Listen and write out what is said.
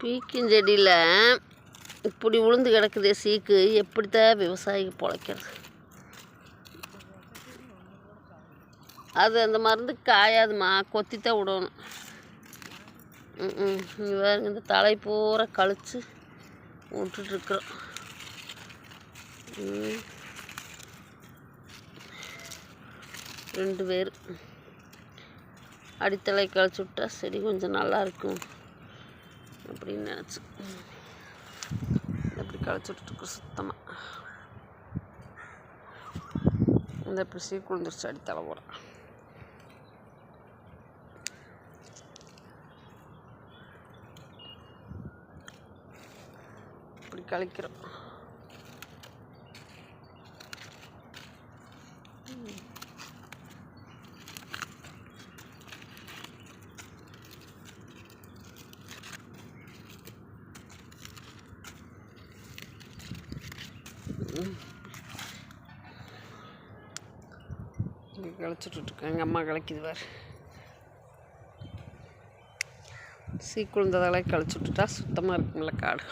பீக்கஞ்செடியில் இப்படி உளுந்து கிடக்குதே சீக்கு, எப்படித்தான் விவசாயிக்கு பொழைக்கிறது? அது அந்த மருந்து காயாதுமா, கொத்தித்தான் விடணும். வேறு இந்த தலை பூரா கழித்து விட்டுட்ருக்குறோம். 2 பேர் அடித்தலை கழிச்சு விட்டா செடி கொஞ்சம் நல்லாயிருக்கும் அப்படின்னு நினச்சி இப்படி கழிச்சு விட்டுருக்கு சுத்தமாக. இந்த இப்படி சீக்கு விழுந்துருச்சு அடித்தலை போட. இப்படி கழிக்கிறோம். இங்கே கழிச்சுட்ருக்கேன். எங்கள் அம்மா கழிக்குது வேறு. சீக்குழுந்ததெல்லாம் கழிச்சு விட்டுட்டா சுத்தமாக இருக்கும்ல காடு.